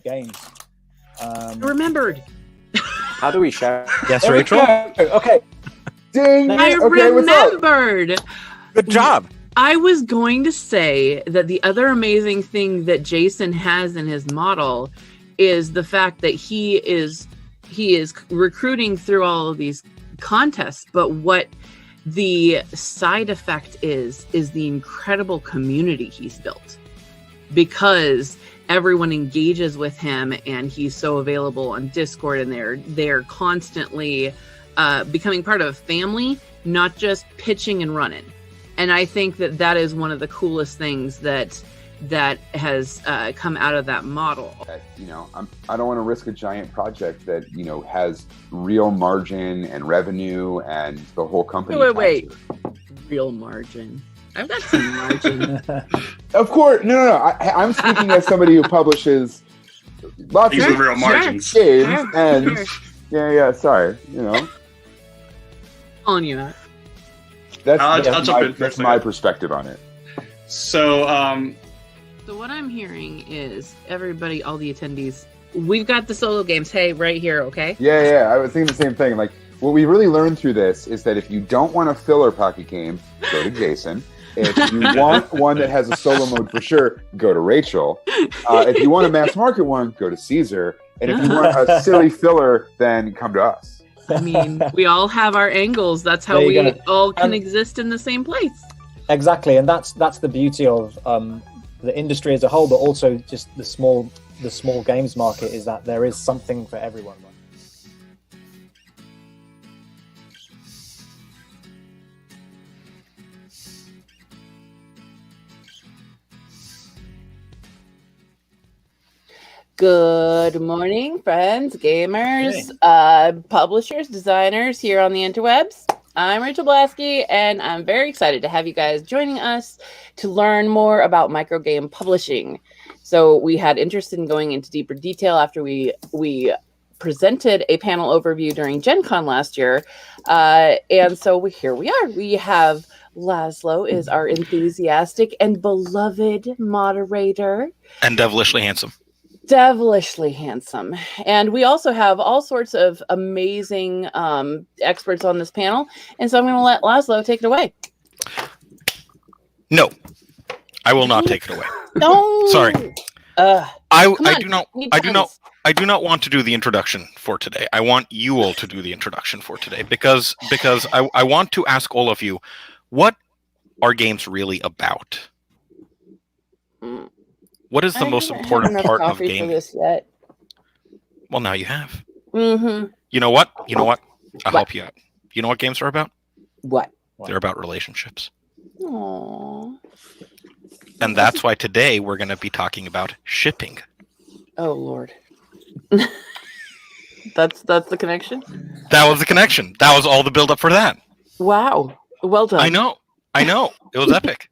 games. Remembered. How do we share? Yes, Rachel. Okay. Ding. I Okay, what's up? remembered. Good job. I was going to say that the other amazing thing that Jason has in his model is the fact that he is recruiting through all of these contests, but what the side effect is the incredible community he's built, because everyone engages with him and he's so available on Discord, and they're constantly becoming part of a family, not just pitching and running. And I think that is one of the coolest things that has come out of that model. I don't want to risk a giant project that has real margin and revenue and the whole company. Wait. Real margin. I've got some margin. Of course, no. I'm speaking as somebody who publishes lots of real margins games, and yeah. Sorry, On you, Matt. That's my perspective on it. So, So what I'm hearing is everybody, all the attendees, we've got the solo games. Hey, right here, okay? Yeah. I was thinking the same thing. Like, what we really learned through this is that if you don't want a filler pocket game, go to Jason. If you want one that has a solo mode for sure, go to Rachel. If you want a mass market one, go to Caesar. And if you want a silly filler, then come to us. I mean, we all have our angles. That's how we all can exist in the same place. Exactly, and that's the beauty of the industry as a whole, but also just the small games market, is that there is something for everyone. Good morning, friends, gamers, publishers, designers here on the interwebs. I'm Rachael Blaske, and I'm very excited to have you guys joining us to learn more about microgame publishing. So we had interest in going into deeper detail after we presented a panel overview during GenCon last year. And so here we are. We have Laszlo is our enthusiastic and beloved moderator. And devilishly handsome. And we also have all sorts of amazing experts on this panel. And so I'm going to let Laszlo take it away. No, I will not take it away. No. Sorry. I do not want to do the introduction for today. I want you all to do the introduction for today because I want to ask all of you, what are games really about? What is the most important part of gaming? This yet. Well, now you have. Mm-hmm. You know what? I'll help you out. You know what games are about? What? They're about relationships. Aww. And that's why today we're going to be talking about shipping. Oh, Lord. That's the connection? That was the connection. That was all the build-up for that. Wow. Well done. I know. It was epic.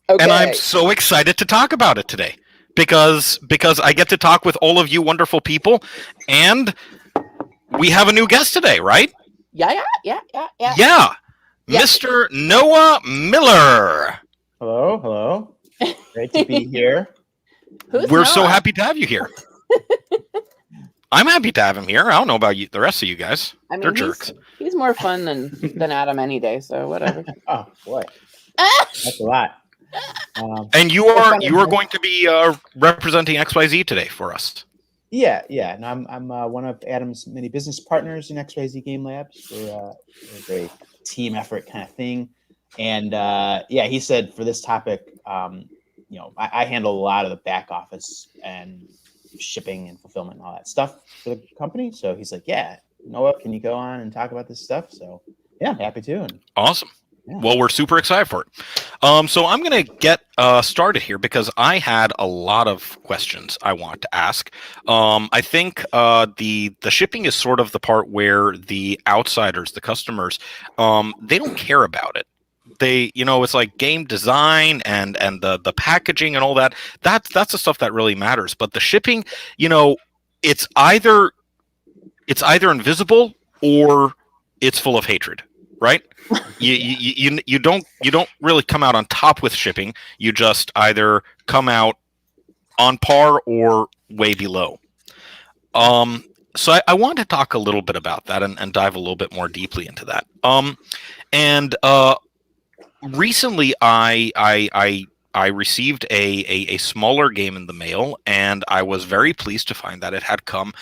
Okay. And I'm so excited to talk about it today because I get to talk with all of you wonderful people, and we have a new guest today, right? Yeah. Mr. Noah Miller. Hello. Great to be here. We're so happy to have you here. I'm happy to have him here. I don't know about you, the rest of you guys. I mean, they're jerks. He's more fun than Adam any day, so whatever. Oh boy, that's a lot. And you are going to be representing XYZ today for us. Yeah. And I'm one of Adam's many business partners in XYZ Game Labs. We're a very team effort kind of thing. And he said for this topic, I handle a lot of the back office and shipping and fulfillment and all that stuff for the company. So he's like, yeah, Noah, can you go on and talk about this stuff? So yeah, happy to. And awesome. Yeah. Well, we're super excited for it. So I'm going to get started here because I had a lot of questions I want to ask. I think the shipping is sort of the part where the outsiders, the customers, they don't care about it. They, it's like game design and the packaging and all that. That's the stuff that really matters. But the shipping, it's either invisible or it's full of hatred, right? You don't really come out on top with shipping. You just either come out on par or way below. So I want to talk a little bit about that and dive a little bit more deeply into that. Recently I received a smaller game in the mail, and I was very pleased to find that it had come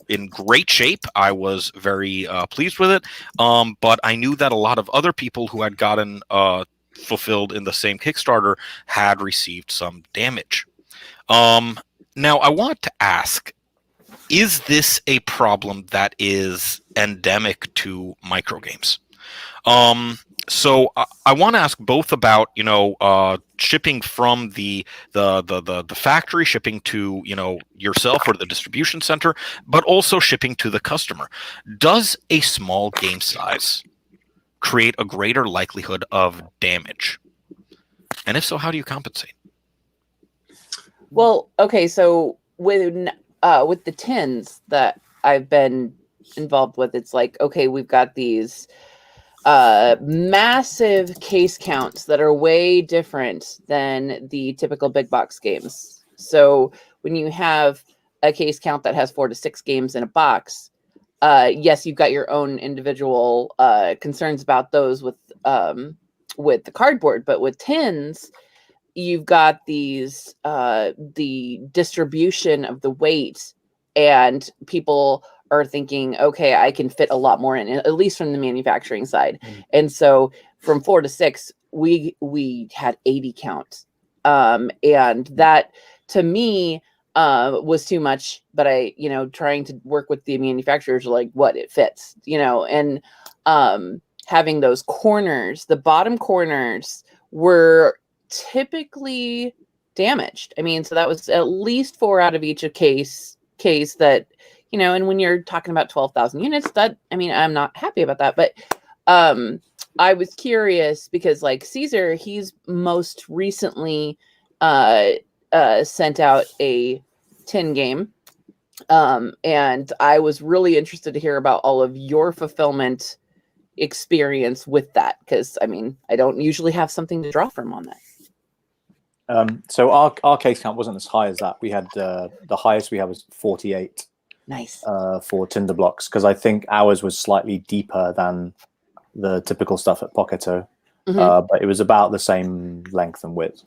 in great shape. I was very pleased with it, but I knew that a lot of other people who had gotten fulfilled in the same Kickstarter had received some damage. Now, I want to ask, is this a problem that is endemic to microgames? So I want to ask both about, shipping from the factory, shipping to, yourself or the distribution center, but also shipping to the customer. Does a small game size create a greater likelihood of damage? And if so, how do you compensate? Well, okay, so with the tins that I've been involved with, it's like, okay, we've got these massive case counts that are way different than the typical big box games. So when you have a case count that has 4 to 6 games in a box, yes, you've got your own individual concerns about those with the cardboard, but with tins, you've got these the distribution of the weight, and people are thinking, okay, I can fit a lot more in, at least from the manufacturing side. Mm-hmm. And so from 4 to 6, we had 80 count. And that to me was too much, but I, trying to work with the manufacturers, like what it fits, and having those corners, the bottom corners were typically damaged. I mean, so that was at least 4 out of each case that, and when you're talking about 12,000 units, that, I mean, I'm not happy about that, but I was curious because like Caesar, he's most recently sent out a tin game. And I was really interested to hear about all of your fulfillment experience with that, because I mean, I don't usually have something to draw from on that. So our case count wasn't as high as that. We had the highest we had was 48. Nice. For Tinder blocks, because I think ours was slightly deeper than the typical stuff at Pocketo, but it was about the same length and width.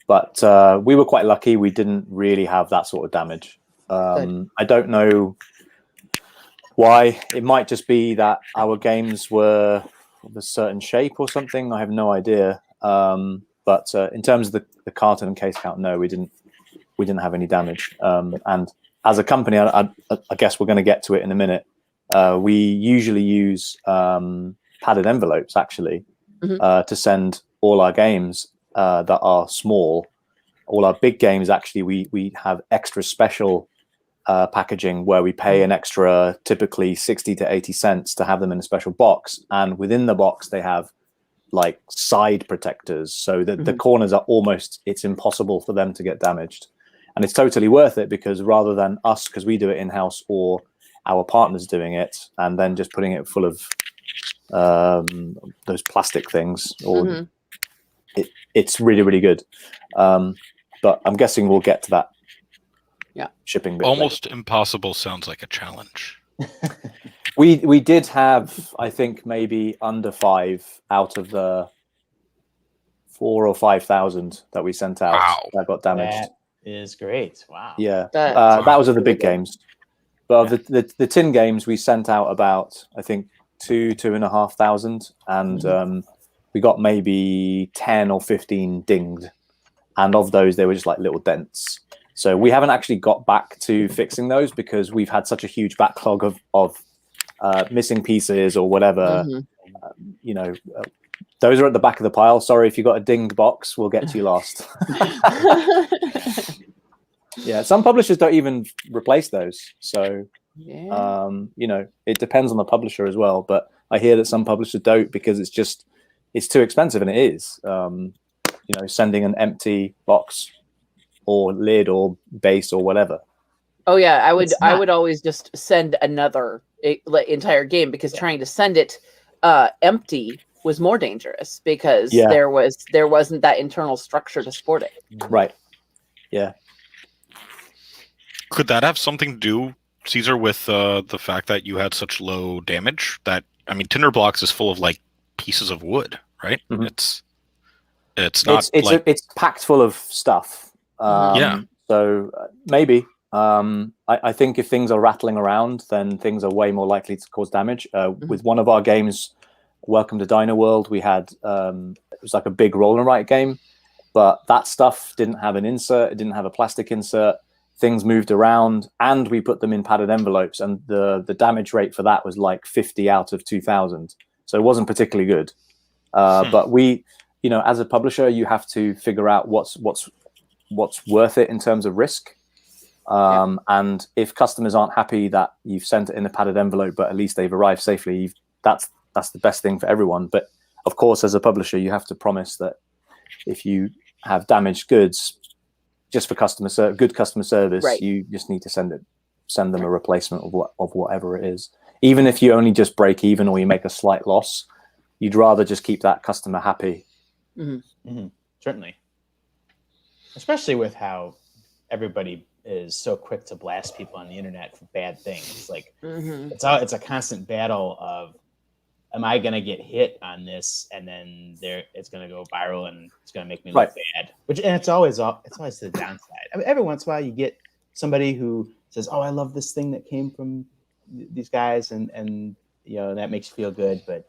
But we were quite lucky; we didn't really have that sort of damage. I don't know why. It might just be that our games were of a certain shape or something. I have no idea. But in terms of the carton and case count, no, we didn't have any damage. And as a company, I guess we're going to get to it in a minute. We usually use padded envelopes, actually, to send all our games that are small. All our big games, actually, we have extra special packaging where we pay an extra, typically 60 to 80 cents to have them in a special box. And within the box, they have like side protectors so that the corners are it's impossible for them to get damaged. And it's totally worth it, because rather than us, because we do it in-house, or our partners doing it and then just putting it full of those plastic things, or it's really, really good. But I'm guessing we'll get to that. Yeah. Shipping bit Almost later. Impossible sounds like a challenge. We did have, I think, maybe under 5 out of the 4,000 or 5,000 that we sent out that got damaged. That is great. Wow. Yeah. That was of the big games. But of the tin games, we sent out about, I think, 2,500, and we got maybe 10 or 15 dinged. And of those, they were just like little dents. So we haven't actually got back to fixing those, because we've had such a huge backlog of missing pieces or whatever. Those are at the back of the pile. Sorry, if you got a dinged box, we'll get to you last. Yeah, some publishers don't even replace those. So, it depends on the publisher as well. But I hear that some publishers don't, because it's too expensive, and it is. Sending an empty box or lid or base or whatever. Oh yeah, I would always just send another entire game, because trying to send it empty was more dangerous, because there wasn't that internal structure to support it. Right. Yeah. Could that have something to do, Caesar, with the fact that you had such low damage? That, I mean, tinder blocks is full of like pieces of wood, right? Mhm. It's not it's packed full of stuff. Yeah. So maybe. I think if things are rattling around, then things are way more likely to cause damage. With one of our games, Welcome to Dino World, we had it was like a big roll and write game, but that stuff didn't have an insert. It didn't have a plastic insert. Things moved around, and we put them in padded envelopes, and the damage rate for that was like 50 out of 2,000. So it wasn't particularly good. But we, as a publisher, you have to figure out what's worth it in terms of risk. And if customers aren't happy that you've sent it in a padded envelope, but at least they've arrived safely, that's the best thing for everyone. But of course, as a publisher, you have to promise that if you have damaged goods, just for good customer service, right, you just need to send them a replacement of whatever it is. Even if you only just break even or you make a slight loss, you'd rather just keep that customer happy. Mm-hmm. Mm-hmm. Certainly. Especially with how everybody is so quick to blast people on the internet for bad things. Like it's a constant battle of, am I going to get hit on this, and then it's going to go viral and it's going to make me look bad? And it's always the downside. I mean, every once in a while you get somebody who says, "Oh, I love this thing that came from these guys," and that makes you feel good. But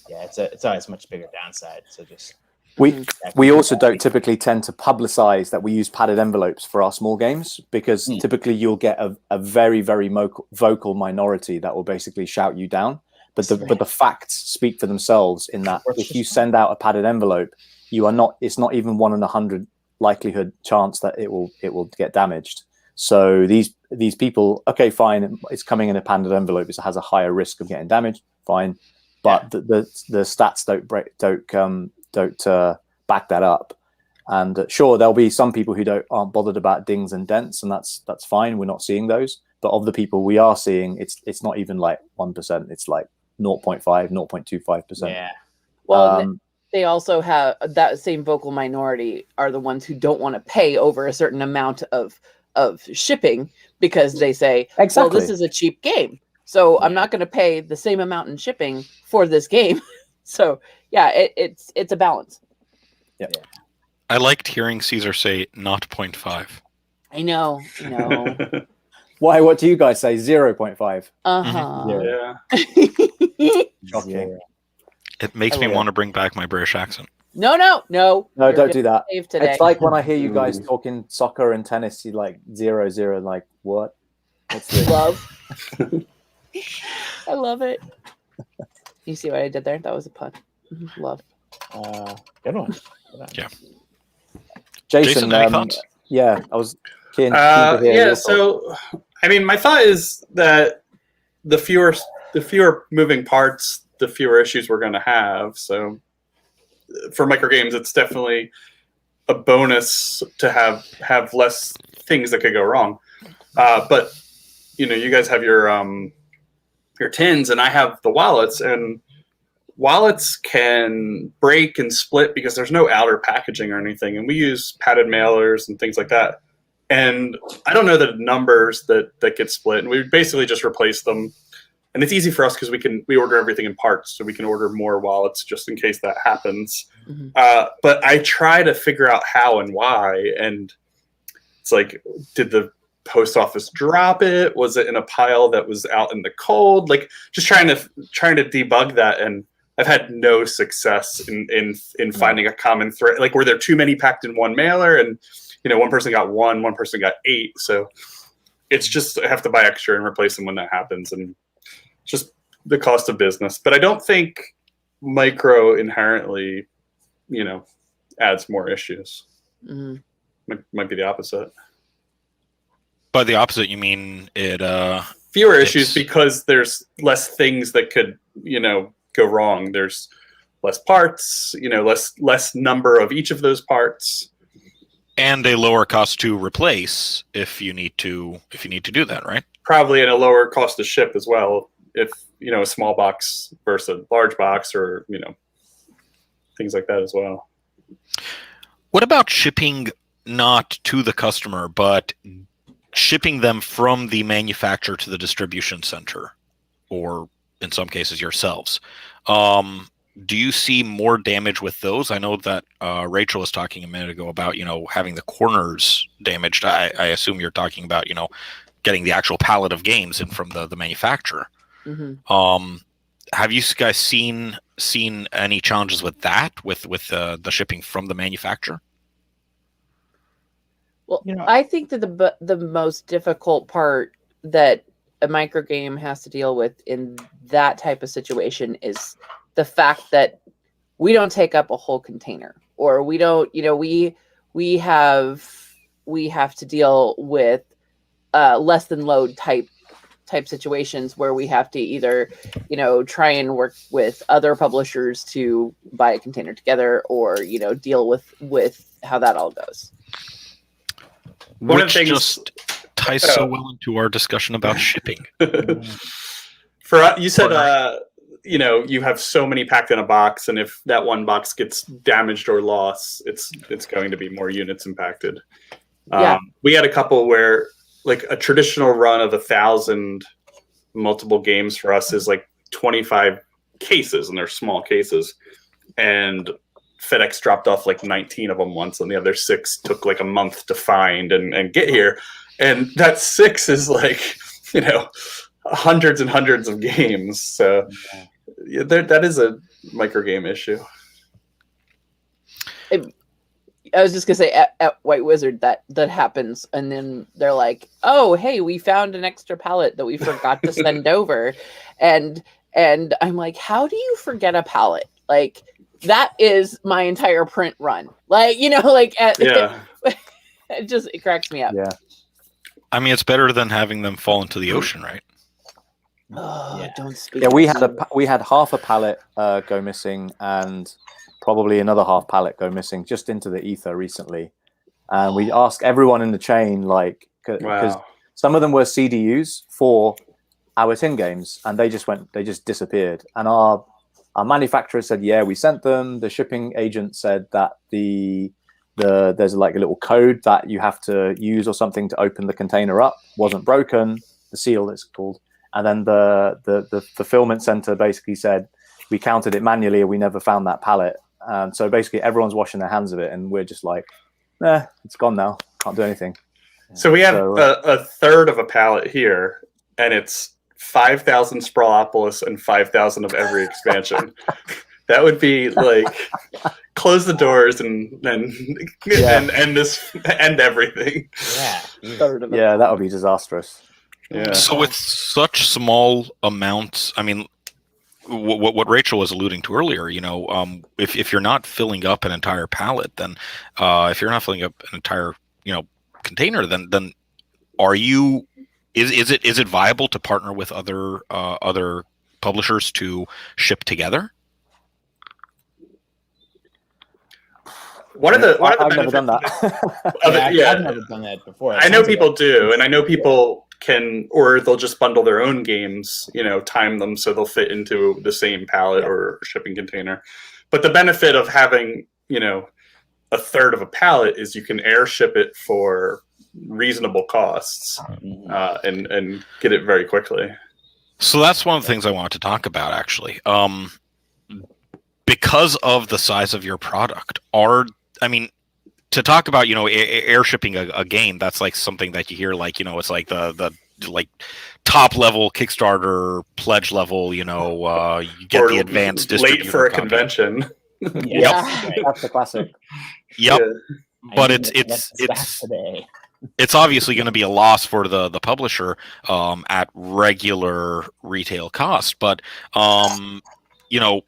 yeah, it's always a much bigger downside. So just we also don't typically tend to publicize that we use padded envelopes for our small games, because typically you'll get a very, very vocal minority that will basically shout you down. But the facts speak for themselves in that if you send out a padded envelope, it's not even 1 in 100 likelihood chance that it will get damaged. So these people, okay, fine, it's coming in a padded envelope, it has a higher risk of getting damaged, fine. But the stats don't back that up. And sure, there'll be some people who aren't bothered about dings and dents, and that's fine. We're not seeing those. But of the people we are seeing, it's not even like 1%. It's like 0.5, 0.25%. Yeah. Well, they also have that same vocal minority are the ones who don't want to pay over a certain amount of shipping, because they say, well, this is a cheap game, so I'm not going to pay the same amount in shipping for this game. So yeah, it's a balance. Yeah. I liked hearing Caesar say not 0.5. I know. Why? What do you guys say? 0.5. Yeah. Shocking. It makes me want to bring back my British accent. No, don't do that. It's like when I hear you guys talking soccer and tennis, you like 0-0, like what? What's this? Love. I love it. You see what I did there? That was a pun. Love. Good one. Yeah. Jason, any thoughts? Yeah, I was keen to hear your so I mean, my thought is that the fewer moving parts, the fewer issues we're going to have. So for microgames, it's definitely a bonus to have less things that could go wrong. But you guys have your tins, and I have the wallets, and wallets can break and split because there's no outer packaging or anything, and we use padded mailers and things like that. And I don't know the numbers that get split, and we basically just replace them. And it's easy for us because we order everything in parts, so we can order more wallets just in case that happens. But I try to figure out how and why, and it's like, did the post office drop it? Was it in a pile that was out in the cold? Like, just trying to debug that, and I've had no success in finding a common thread. Like, were there too many packed in one mailer, and one person got one person got 8. So it's just, I have to buy extra and replace them when that happens, and it's just the cost of business. But I don't think micro inherently, adds more issues. Might be the opposite. By the opposite, you mean it fewer issues because there's less things that could go wrong. There's less parts, less number of each of those parts, and a lower cost to replace if you need to do that, right? Probably at a lower cost to ship as well, if a small box versus a large box, or things like that as well. What about shipping not to the customer but shipping them from the manufacturer to the distribution center, or in some cases yourselves. Do you see more damage with those? I know that Rachel was talking a minute ago about, having the corners damaged. I assume you're talking about, getting the actual pallet of games in from the manufacturer. Mm-hmm. Have you guys seen any challenges with that, with the shipping from the manufacturer? Well, I think that the most difficult part that a microgame has to deal with in that type of situation is the fact that we don't take up a whole container, or we don't, we have to deal with less than load type situations where we have to either, try and work with other publishers to buy a container together, or, deal with how that all goes. One of Which the things just ties so well into our discussion about shipping. You said, you have so many packed in a box, and if that one box gets damaged or lost, it's going to be more units impacted. Yeah. We had a couple where, like, a traditional run of 1,000 multiple games for us is like 25 cases, and they're small cases. And FedEx dropped off like 19 of them once, and the other 6 took like a month to find and get here. And that 6 is like, hundreds and hundreds of games. So that is a microgame issue. I was just gonna say at White Wizard that happens, and then they're like, "Oh, hey, we found an extra pallet that we forgot to send over," and I'm like, "How do you forget a pallet? Like, that is my entire print run. Like, Yeah. it cracks me up." Yeah. I mean, it's better than having them fall into the ocean, right? Oh, Yeah. don't speak. Yeah, we had half a pallet go missing, and probably another half pallet go missing just into the ether recently. And we asked everyone in the chain, like, because some of them were CDUs for our tin games, and they just disappeared. And our manufacturer said, yeah, we sent them. The shipping agent said that there's like a little code that you have to use or something to open the container up. Wasn't broken, the seal it's called. And then the fulfillment center basically said, we counted it manually and we never found that pallet. And so basically everyone's washing their hands of it, and we're just like, it's gone now. Can't do anything. So we have a third of a pallet here, and it's 5,000 Sprawlopolis and 5,000 of every expansion. That would be like, close the doors and end everything. Yeah. Yeah, that would be disastrous. Yeah. So with such small amounts, I mean, what Rachel was alluding to earlier, if you're not filling up an entire pallet, then if you're not filling up an entire container, then are you? Is it viable to partner with other publishers to ship together? I've never done that. I've never done that before. I know people do, and I know people can, or they'll just bundle their own games, time them so they'll fit into the same pallet or shipping container. But the benefit of having, a third of a pallet is you can airship it for reasonable costs and get it very quickly. So that's one of the things I wanted to talk about, actually. Because of the size of your product, to talk about, air shipping a game, that's like something that you hear, like, it's like the top level Kickstarter pledge level, you get or the advanced distributor late for a copy. Convention. That's the classic. Yep. Yeah. But it's obviously going to be a loss for the publisher at regular retail cost. But I know,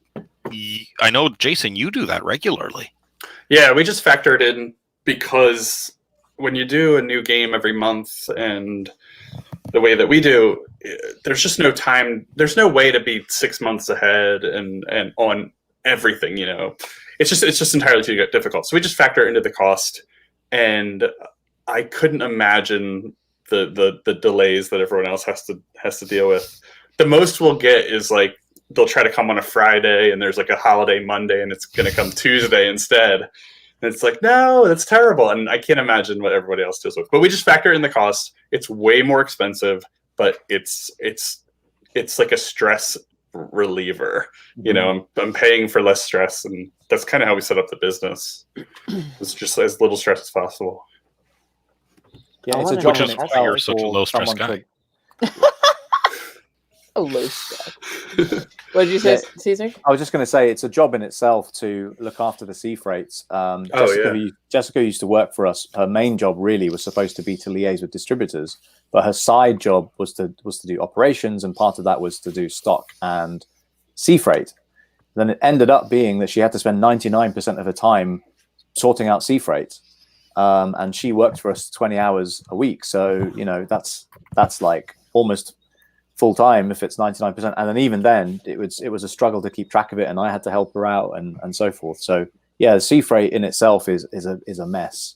Jason, you do that regularly. Yeah, we just factor it in because when you do a new game every month, and the way that we do, there's just no time. There's no way to be 6 months ahead and on everything. It's just entirely too difficult. So we just factor it into the cost, and I couldn't imagine the delays that everyone else has to deal with. The most we'll get is like, they'll try to come on a Friday and there's like a holiday Monday and it's going to come Tuesday instead. And it's like, no, that's terrible. And I can't imagine what everybody else deals with. But we just factor in the cost. It's way more expensive, but it's like a stress reliever. You know, I'm paying for less stress, and that's kind of how we set up the business. It's just as little stress as possible. Yeah, it's a Which job is in why itself you're such a for low-stress someone guy. A low stress. What did you say, Caesar? I was just going to say it's a job in itself to look after the sea freights. Jessica used to work for us. Her main job really was supposed to be to liaise with distributors, but her side job was to do operations, and part of that was to do stock and sea freight. Then it ended up being that she had to spend 99% of her time sorting out sea freight, and she worked for us 20 hours a week. So you know that's like almost full time if it's 99%, and then even then it was a struggle to keep track of it, and I had to help her out and so forth. So yeah, the sea freight in itself is a mess.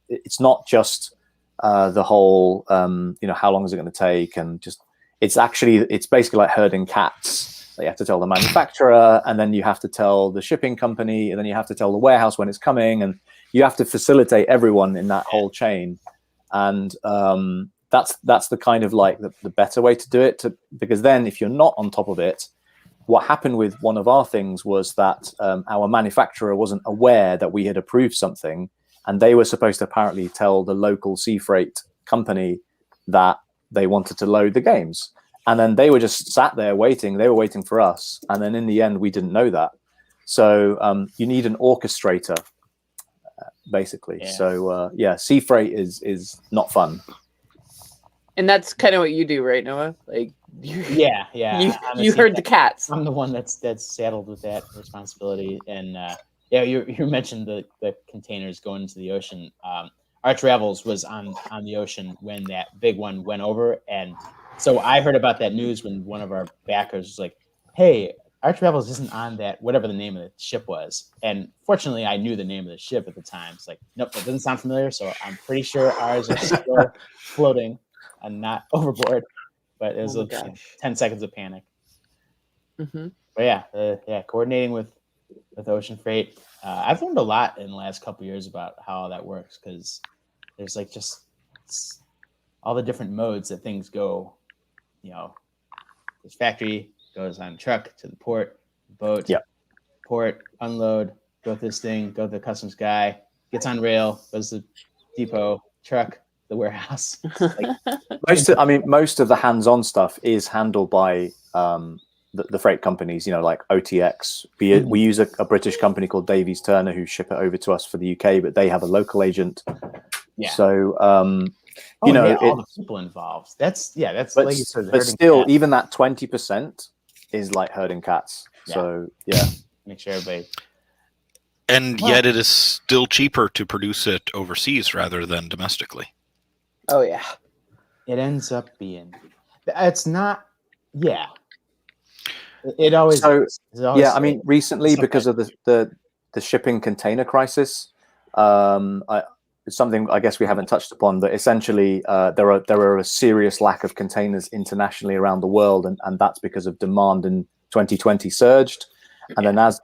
It's not just the whole you know, how long is it going to take, and just it's basically like herding cats. You have to tell the manufacturer, and then you have to tell the shipping company, and then you have to tell the warehouse when it's coming, and you have to facilitate everyone in that whole chain. And that's the kind of like the better way to do it, because then if you're not on top of it, what happened with one of our things was that our manufacturer wasn't aware that we had approved something, and they were supposed to apparently tell the local sea freight company that they wanted to load the games. And then they were just sat there waiting. They were waiting for us. And then in the end, we didn't know that. So you need an orchestrator, basically. Yeah. So yeah, sea freight is not fun. And that's kind of what you do, right, Noah? Like, yeah. You heard the cats. I'm the one that's saddled with that responsibility. And yeah, you mentioned the containers going into the ocean. Our Travels was on the ocean when that big one went over, and so I heard about that news when one of our backers was like, "Hey, our Travels isn't on that whatever the name of the ship was." And fortunately, I knew the name of the ship at the time. It's like, nope, that doesn't sound familiar. So I'm pretty sure ours are still floating and not overboard. But it was 10 seconds of panic. Mm-hmm. But yeah, coordinating with ocean freight. I've learned a lot in the last couple of years about how that works, because there's like just all the different modes that things go. You know, this factory goes on truck to the port, boat, port, unload, go to this thing, go to the customs guy, gets on rail, goes to depot, truck, the warehouse. Like, most of the hands-on stuff is handled by the freight companies, you know, like OTX. We use a British company called Davies Turner who ship it over to us for the UK, but they have a local agent. Yeah. So you know, all the people involved. That's but, like you said, but still, cats. Even that 20% is like herding cats. Yeah. So yeah, make sure everybody. And yet, it is still cheaper to produce it overseas rather than domestically. Oh yeah, it ends up being. It's not. Yeah. It always. So always, yeah, I mean, recently because of the shipping container crisis, it's something I guess we haven't touched upon, but essentially there are a serious lack of containers internationally around the world, and that's because of demand in 2020 surged, and then as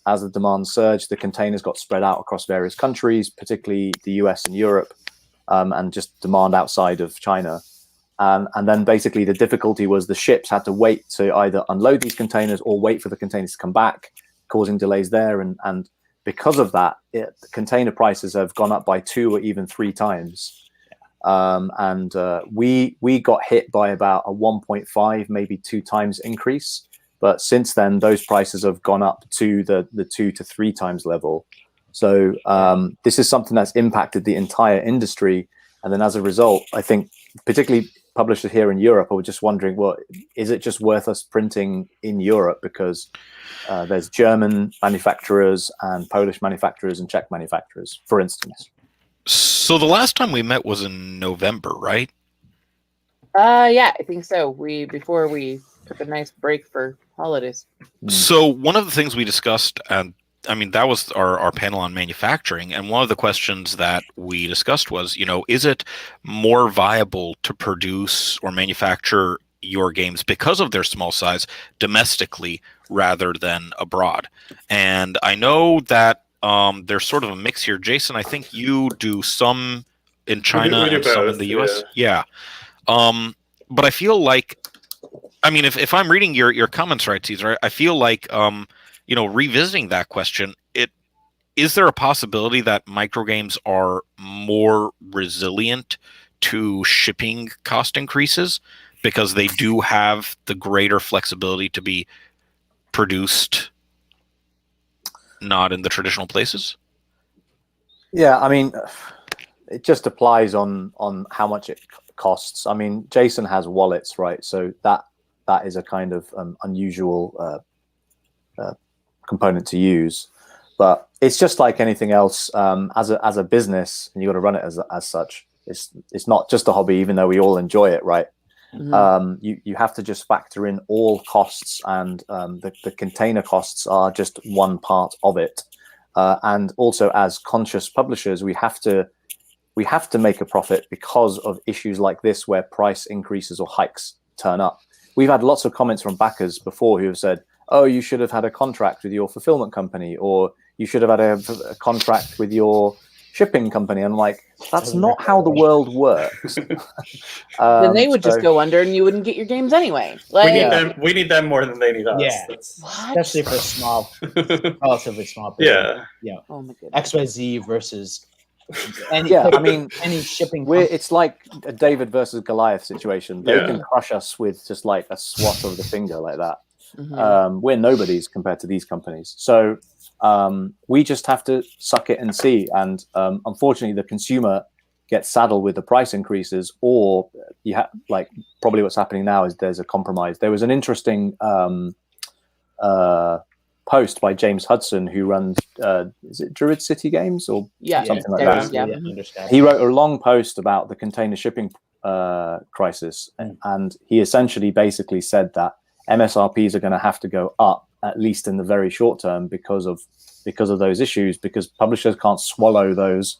the demand surged, the containers got spread out across various countries, particularly the US and Europe, and just demand outside of China. And then basically the difficulty was the ships had to wait to either unload these containers or wait for the containers to come back, causing delays there. And because of that, container prices have gone up by 2 or even 3 times. We got hit by about a 1.5, maybe 2 times increase. But since then, those prices have gone up to the 2 to 3 times level. So this is something that's impacted the entire industry. And then as a result, I think particularly publishers here in Europe are just wondering, well, is it just worth us printing in Europe? Because there's German manufacturers and Polish manufacturers and Czech manufacturers, for instance. So the last time we met was in November, right? Yeah, I think so. Before we took a nice break for holidays. So one of the things we discussed, and I mean, that was our panel on manufacturing. And one of the questions that we discussed was, you know, is it more viable to produce or manufacture your games because of their small size domestically rather than abroad? And I know that there's sort of a mix here. Jason, I think you do some in China we do and some in both, the US. Yeah. But I feel like, I mean, if I'm reading your comments right, Caesar, I feel like, revisiting that question, is there a possibility that microgames are more resilient to shipping cost increases because they do have the greater flexibility to be produced not in the traditional places? Yeah, I mean, it just applies on how much it costs. I mean, Jason has wallets, right? So that is a kind of unusual component to use. But it's just like anything else. As a business, and you got to run it as such. It's not just a hobby, even though we all enjoy it, right? Mhm. You have to just factor in all costs, and the container costs are just one part of it. And also, as conscious publishers, we have to make a profit because of issues like this, where price increases or hikes turn up. We've had lots of comments from backers before who have said, "Oh, you should have had a contract with your fulfillment company, or you should have had a contract with your shipping company." And I'm like, that's not how the world works. Then they would just go under, and you wouldn't get your games anyway. Like, we need them more than they need us. Yeah. what? Especially for small, relatively small business. Yeah. Oh my goodness. XYZ versus any, Yeah, I mean, any shipping. it's like a David versus Goliath situation. They Yeah. can crush us with just like a swat of the finger like that. Mhm. We're nobodies compared to these companies. So we just have to suck it and see. And unfortunately, the consumer gets saddled with the price increases, or you have, like, probably what's happening now is there's a compromise. There was an interesting post by James Hudson, who runs, is it Druid City Games or something like there that? is, yeah. Understand. He wrote a long post about the container shipping crisis, and he essentially basically said that MSRPs are going to have to go up, at least in the very short term, because of those issues, because publishers can't swallow those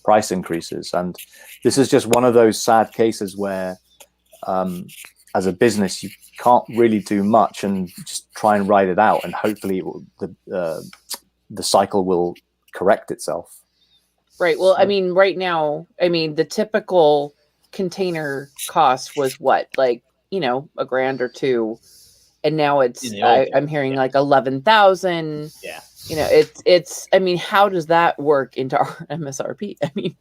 price increases. And this is just one of those sad cases where, as a business, you can't really do much and just try and ride it out, and hopefully the cycle will correct itself. Right. Well, I mean, right now, the typical container cost was what, like, $1,000 or $2,000, and now it's I'm hearing like 11,000. Yeah. It's. I mean, how does that work into our MSRP? I mean,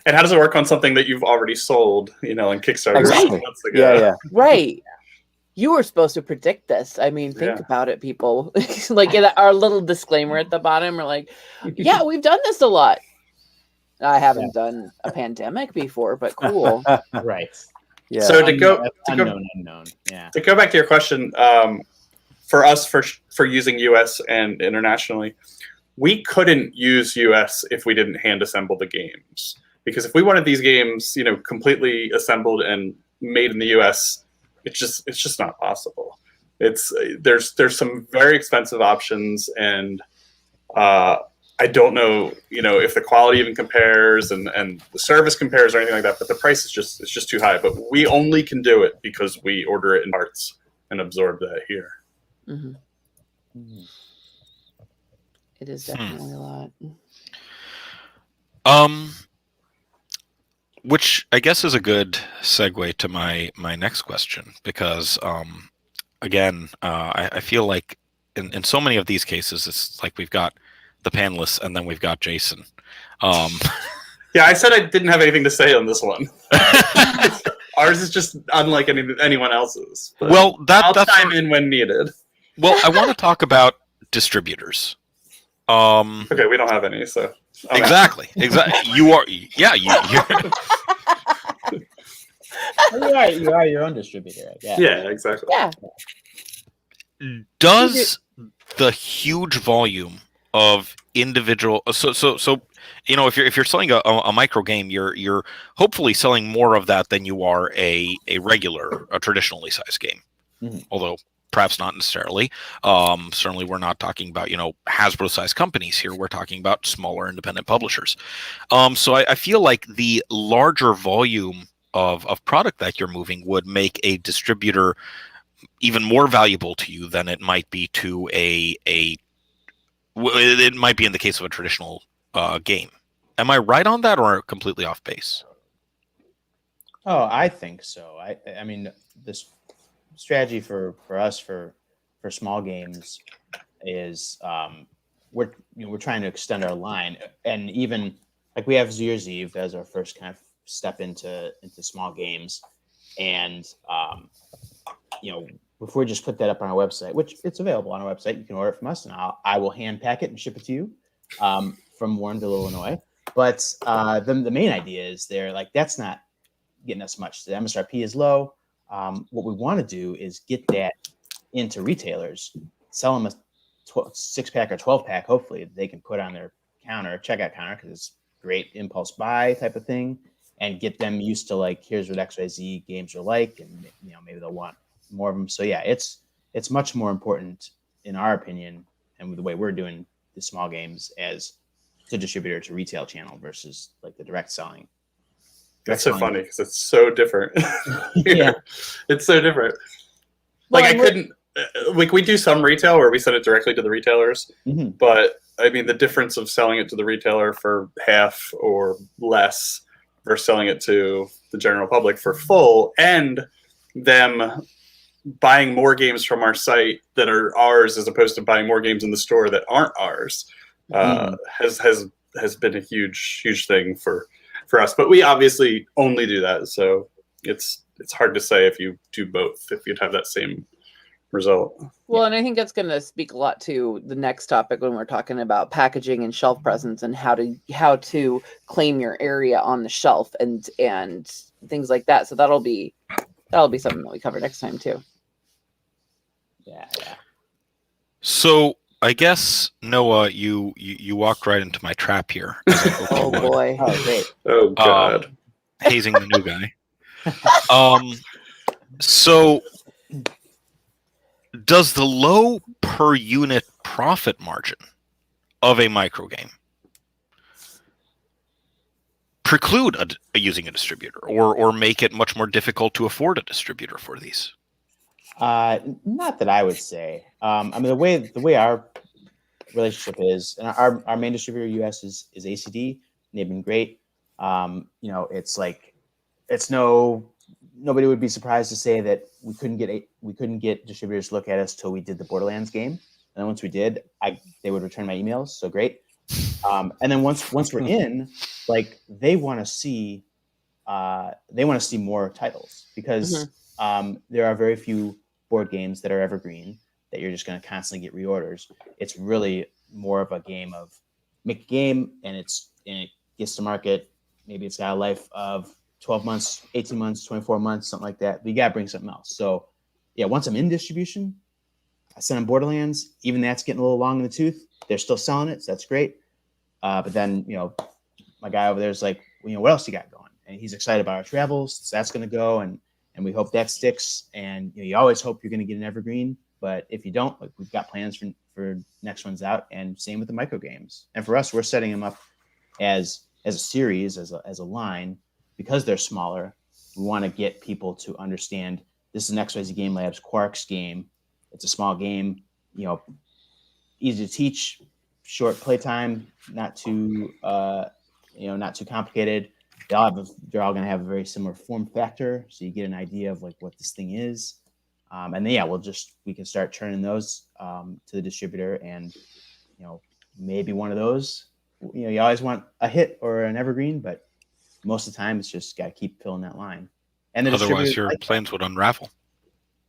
And how does it work on something that you've already sold, in Kickstarter? Exactly. Months ago? Yeah. right. You were supposed to predict this. I mean, think about it, people. Like in our little disclaimer at the bottom, we're like, yeah, we've done this a lot. I haven't done a pandemic before, but cool. Right. Yeah. So to go unknown. Yeah. to go back to your question, for us for using US and internationally, we couldn't use US if we didn't hand assemble the games. Because if we wanted these games, completely assembled and made in the US, it's just not possible. There's some very expensive options, and I don't know, if the quality even compares and the service compares or anything like that. But the price is just too high. But we only can do it because we order it in parts and absorb that here. Mhm. It is definitely a lot. Which I guess is a good segue to my next question, because again, I feel like in so many of these cases, it's like we've got the panelists and then we've got Jason. Yeah, I said I didn't have anything to say on this one. Ours is just unlike anyone else's. But well, I'll that's chime in when needed. Well, I want to talk about distributors. Okay, we don't have any, so Exactly. You are. Yeah. You're, You are your own distributor. Yeah. yeah, exactly. Yeah. does the huge volume of individual so if you're selling a micro game, you're hopefully selling more of that than you are a traditionally sized game. Mm-hmm. Although perhaps not necessarily. Certainly we're not talking about Hasbro sized companies here. We're talking about smaller independent publishers. So I feel like the larger volume of product that you're moving would make a distributor even more valuable to you than it might be to a It might be in the case of a traditional game. Am I right on that, or completely off base? Oh, I think so. I mean, this strategy for us for small games is we're trying to extend our line, and even like we have New Year's Eve as our first kind of step into small games, and if we just put that up on our website, which it's available on our website, you can order it from us, and I will hand pack it and ship it to you from Warrenville, Illinois. But the main idea is that's not getting us much. The MSRP is low. What we want to do is get that into retailers, sell them a 6-pack or 12-pack. Hopefully, they can put on their checkout counter, because it's great impulse buy type of thing, and get them used to here's what XYZ games are like, and maybe they'll want more of them. So yeah, it's much more important in our opinion, and with the way we're doing the small games as to distributor to retail channel versus the direct selling. That's so funny because it's so different. Yeah, it's so different. Well, I couldn't we do some retail where we send it directly to the retailers, but I mean the difference of selling it to the retailer for half or less versus selling it to the general public for full, and them buying more games from our site that are ours as opposed to buying more games in the store that aren't ours has been a huge thing for us. But we obviously only do that, so it's hard to say if you do both if you'd have that same result. Well, and I think that's going to speak a lot to the next topic when we're talking about packaging and shelf presence and how to claim your area on the shelf and things like that. So that'll be something that we cover next time too. Yeah. So I guess Noah, you walked right into my trap here. Oh boy! Oh, great. Oh God! Hazing the new guy. So does the low per unit profit margin of a microgame preclude using a distributor, or make it much more difficult to afford a distributor for these? Not that I would say. I mean, the way our relationship is, and our main distributor US is ACD, and they've been great. Nobody would be surprised to say that we couldn't get distributors to look at us till we did the Borderlands game, and then once we did, they would return my emails. So great. And then once we're in, they want to see more titles, because there are very few board games that are evergreen that you're just going to constantly get reorders. It's really more of a game of make a game and it gets to market. Maybe it's got a life of 12 months, 18 months, 24 months, something like that. But you got to bring something else. So yeah, once I'm in distribution, I send them Borderlands. Even that's getting a little long in the tooth. They're still selling it, so that's great. But then, my guy over there is like, what else you got going? And he's excited about our travels. So that's going to go, and we hope that sticks. And you always hope you're going to get an evergreen. But if you don't, we've got plans for next ones out. And same with the microgames. And for us, we're setting them up as a series, as a line, because they're smaller. We want to get people to understand this is an XYZ Game Labs Quarks game. It's a small game, easy to teach, short playtime, not too complicated. They're all going to have a very similar form factor, so you get an idea of what this thing is. And then we can start churning those to the distributor, and maybe one of those. You always want a hit or an evergreen, but most of the time it's just got to keep filling that line. And otherwise, your plans would unravel.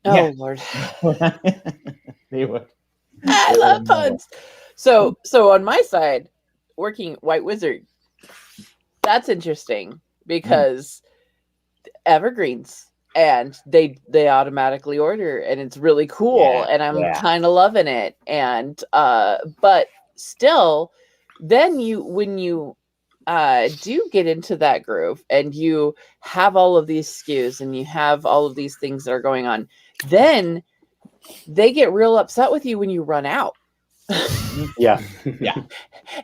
Oh Yeah. Lord, they would. I love puns. So on my side, working White Wizard, that's interesting because evergreens, and they automatically order, and it's really cool, and I'm kind of loving it. And but still, then when you do get into that groove and you have all of these SKUs and you have all of these things that are going on, then they get real upset with you when you run out. Yeah.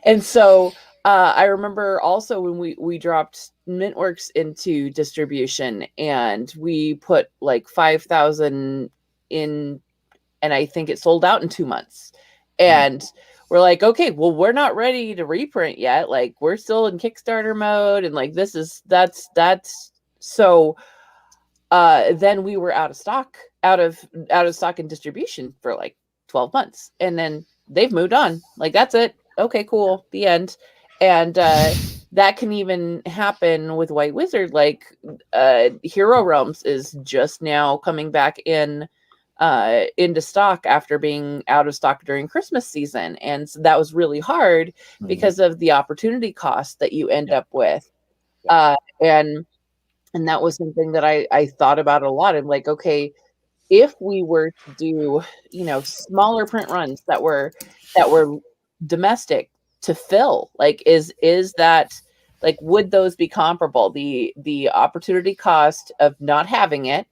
And so I remember also when we dropped Mintworks into distribution, and we put 5,000 in, and I think it sold out in 2 months. And we're like, okay, well, we're not ready to reprint yet. Like, we're still in Kickstarter mode, and like that's so. Then we were out of stock and distribution for like 12 months, and then they've moved on. Like, that's it. Okay, cool. The end. And that can even happen with White Wizard. Like, Hero Realms is just now coming back into stock after being out of stock during Christmas season, and so that was really hard because of the opportunity cost that you end up with. And that was something that I thought about a lot. I'm like, okay, if we were to do, smaller print runs that were domestic to fill, like, is that, like, would those be comparable? The opportunity cost of not having it,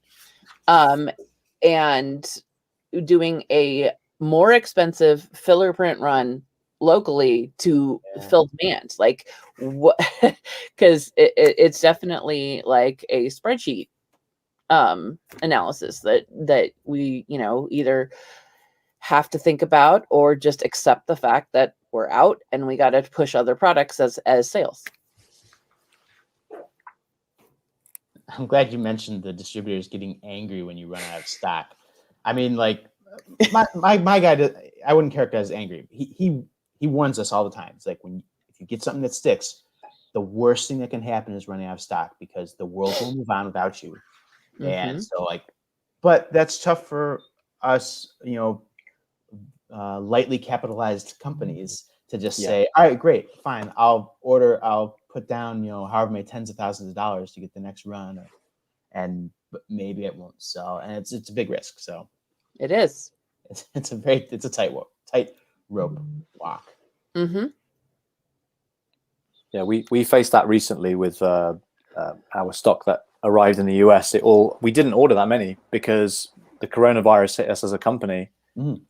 and doing a more expensive filler print run locally to fill demand, like, what? Because it's definitely like a spreadsheet analysis that we either have to think about or just accept the fact that we're out and we got to push other products as sales. I'm glad you mentioned the distributors getting angry when you run out of stock. I mean, like, my guy, I wouldn't characterize as angry. He warns us all the time. It's like, if you get something that sticks, the worst thing that can happen is running out of stock, because the world will move on without you. And so, like, but that's tough for us, lightly capitalized companies to just say, all right, great, fine, I'll put down, however many tens of thousands of dollars to get the next run, but maybe it won't sell, and it's a big risk. So it is. It's a tight rope walk. Mm-hmm. Yeah, we faced that recently with our stock that arrived in the US. We didn't order that many because the coronavirus hit us as a company.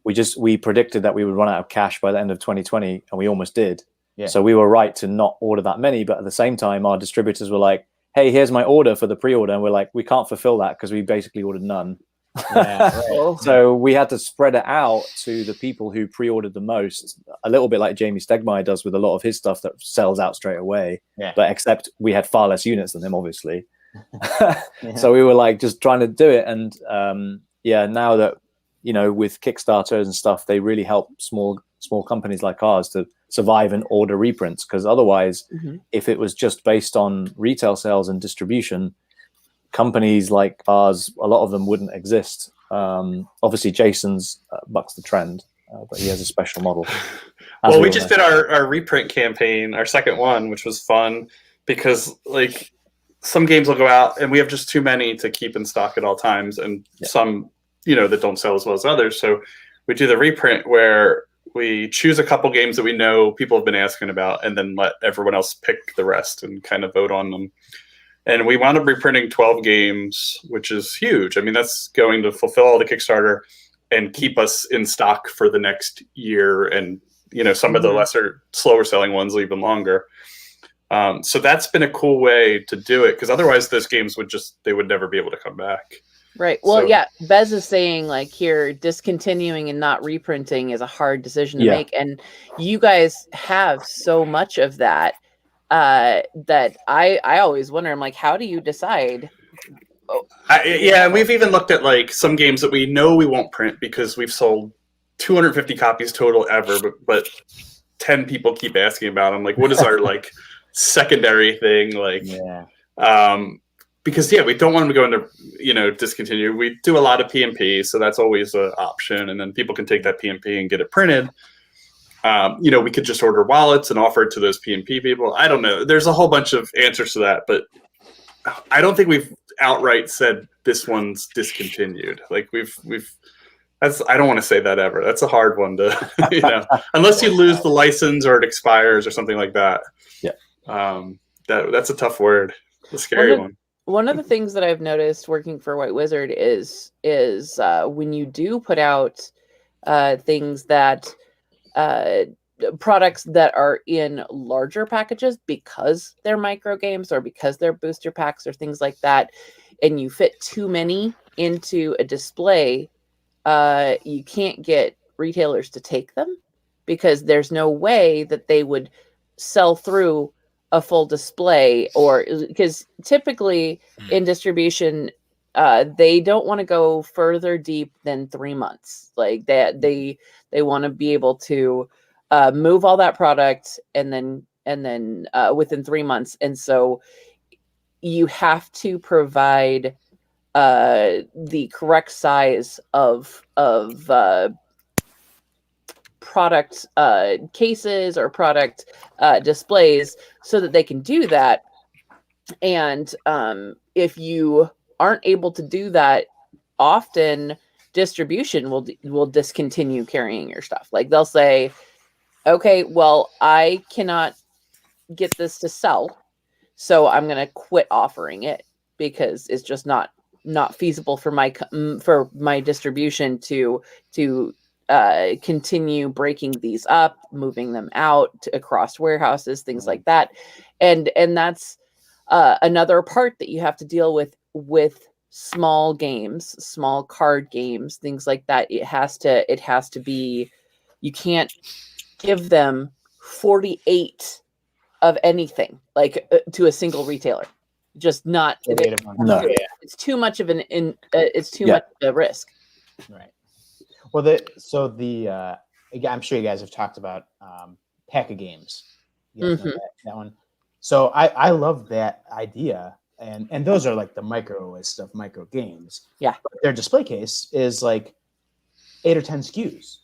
We predicted that we would run out of cash by the end of 2020, and we almost did. Yeah. So we were right to not order that many, but at the same time, our distributors were like, hey, here's my order for the pre-order. And we're like, we can't fulfill that because we basically ordered none. Yeah, right. So we had to spread it out to the people who pre-ordered the most, a little bit like Jamie Stegmaier does with a lot of his stuff that sells out straight away. Yeah. But except we had far less units than him, obviously. So we were like just trying to do it. And now that, with Kickstarter and stuff, they really help small companies like ours to survive and order reprints. Because otherwise, if it was just based on retail sales and distribution, companies like ours, a lot of them wouldn't exist. Obviously, Jason's bucks the trend, but he has a special model. Well, we just did our reprint campaign, our second one, which was fun because, like, some games will go out and we have just too many to keep in stock at all times, and some, that don't sell as well as others. So we do the reprint where we choose a couple games that we know people have been asking about, and then let everyone else pick the rest and kind of vote on them. And we wound up reprinting 12 games, which is huge. I mean, that's going to fulfill all the Kickstarter and keep us in stock for the next year. And, some of the slower selling ones even longer. So that's been a cool way to do it, because otherwise those games would never be able to come back. Right. Well, Bez is saying, like, here, discontinuing and not reprinting is a hard decision to make. And you guys have so much of that. That I always wonder, I'm like, how do you decide? And we've even looked at, like, some games that we know we won't print because we've sold 250 copies total ever, but 10 people keep asking about them. Like, what is our like secondary thing? Like, because we don't want them to go into discontinue. We do a lot of PMP, so that's always an option, and then people can take that PMP and get it printed. We could just order wallets and offer it to those PMP people. I don't know. There's a whole bunch of answers to that, but I don't think we've outright said this one's discontinued. Like I don't want to say that ever. That's a hard one to, unless you lose the license or it expires or something like that. Yeah. That's a tough word. A scary one. One of the things that I've noticed working for White Wizard is when you do put out things that products that are in larger packages because they're micro games or because they're booster packs or things like that, and you fit too many into a display, you can't get retailers to take them because there's no way that they would sell through a full display, or because typically in distribution, they don't want to go further deep than 3 months. Like that, they want to be able to move all that product and then within 3 months. And so you have to provide the correct size of product cases or product displays so that they can do that. And if you aren't able to do that, often distribution will discontinue carrying your stuff. Like they'll say, okay, well, I cannot get this to sell, so I'm going to quit offering it because it's just not feasible for my distribution to continue breaking these up, moving them out across warehouses, things like that. And that's another part that you have to deal with small games, small card games, things like that. It has to be, you can't give them 48 of anything like to a single retailer. Just not. No. It's too much of it's too much of a risk. Right. Well, I'm sure you guys have talked about pack of games. You guys know that one. So I love that idea, and those are like the microist of micro games. Yeah. But their display case is like 8 or 10 SKUs,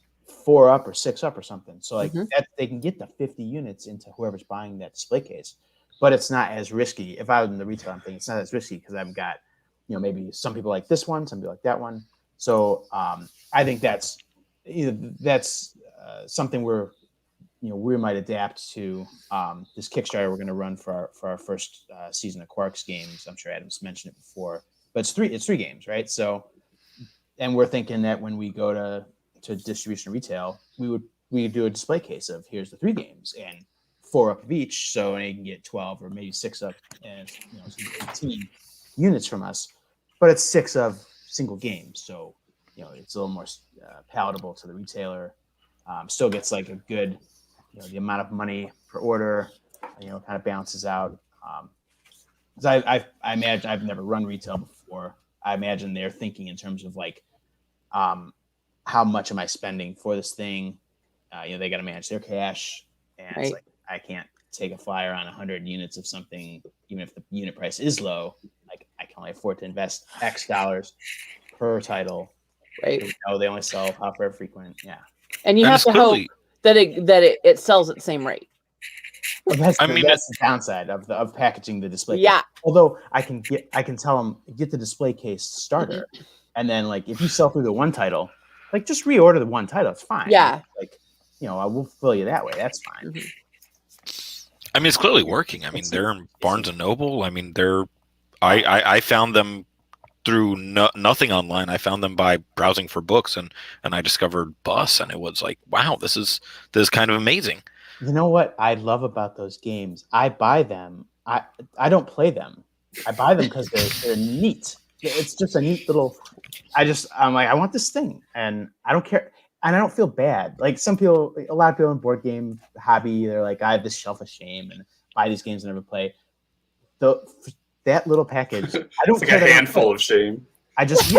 4 up or 6 up or something. So like that, they can get the 50 units into whoever's buying that display case. But it's not as risky. If I was in the retail, I'm thinking it's not as risky because I've got, maybe some people like this one, some people like that one. So I think that's something we might adapt to this Kickstarter we're going to run for our first season of Quark's games. I'm sure Adam's mentioned it before, but it's three games, right? So, and we're thinking that when we go to distribution retail, we would do a display case of here's the 3 games and 4 up of each, so you can get 12 or maybe 6 up and 18 units from us, but it's 6 of single games, so it's a little more palatable to the retailer. Still gets like a good, the amount of money per order, kind of balances out. Because I imagine, I've never run retail before. I imagine they're thinking in terms of like, how much am I spending for this thing? They got to manage their cash, and it's like, I can't take a flyer on 100 units of something, even if the unit price is low. Like I can only afford to invest X dollars per title. Right. They only sell however frequent. Yeah. And you have to hope that it sells at the same rate. Well, that's the downside of packaging the display case. Yeah. Although I can tell them, get the display case starter, and then like if you sell through the one title, like just reorder the one title. It's fine. Yeah. Like I will fill you that way. That's fine. I mean, it's clearly working. I mean, they're in Barnes and Noble. I mean, I found them through nothing online. I found them by browsing for books, and I discovered Bus, and it was like, wow, this is kind of amazing. You know what I love about those games? I buy them. I don't play them. I buy them because they're neat. It's just a neat little. I'm like, I want this thing, and I don't care. And I don't feel bad. Like a lot of people in board game hobby, they're like, I have this shelf of shame and buy these games and never play. That little package, I don't it's like a handful of shame. I just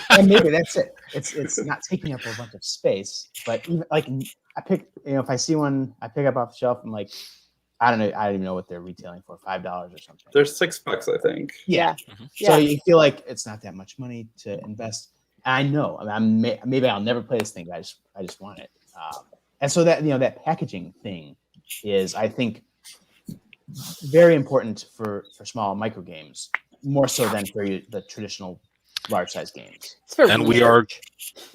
and maybe that's it. It's not taking up a bunch of space, but even like I pick, if I see one, I pick up off the shelf. I'm like, I don't know, I don't even know what they're retailing for, $5 or something. They're $6, I think. Yeah. So you feel like it's not that much money to invest. And I know, maybe I'll never play this thing, but I just want it. And so that that packaging thing is, I think, very important for small micro games, more so than for the traditional large size games. And we are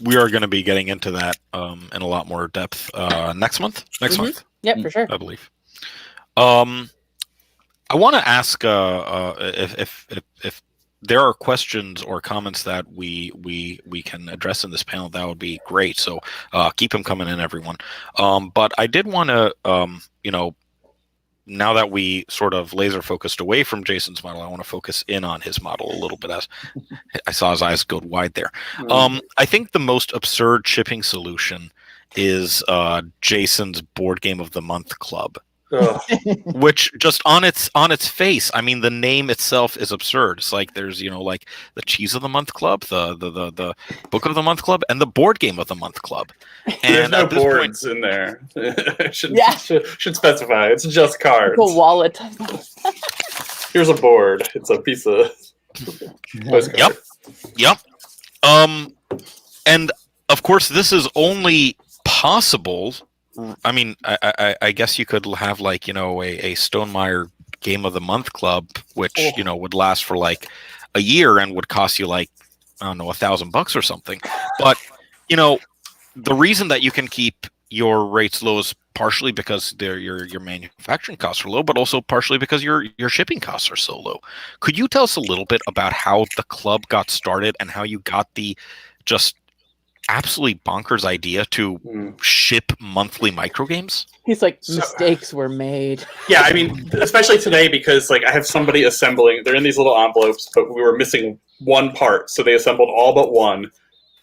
going to be getting into that in a lot more depth next month. Month, yep, for sure. I believe. I want to ask if there are questions or comments that we can address in this panel, that would be great. So keep them coming in, everyone. But I did want to, now that we sort of laser focused away from Jason's model, I want to focus in on his model a little bit, as I saw his eyes go wide there. I think the most absurd shipping solution is Jason's Board Game of the Month Club. Ugh. Which just on its face, I mean, the name itself is absurd. It's like there's like the Cheese of the Month Club, the Book of the Month Club, and the Board Game of the Month Club. And There's no at this boards in there. should specify. It's just cards. The wallet. Here's a board. It's a piece of postcard. Yep. And of course, this is only possible. I mean, I guess you could have a Stonemaier Game of the Month Club, which would last for like a year and would cost you like, I don't know, $1,000 or something. But the reason that you can keep your rates low is partially because your manufacturing costs are low, but also partially because your shipping costs are so low. Could you tell us a little bit about how the club got started and how you got the just absolutely bonkers idea to ship monthly microgames? He's like, mistakes were made. Yeah, I mean, especially today because I have somebody assembling. They're in these little envelopes, but we were missing one part, so they assembled all but one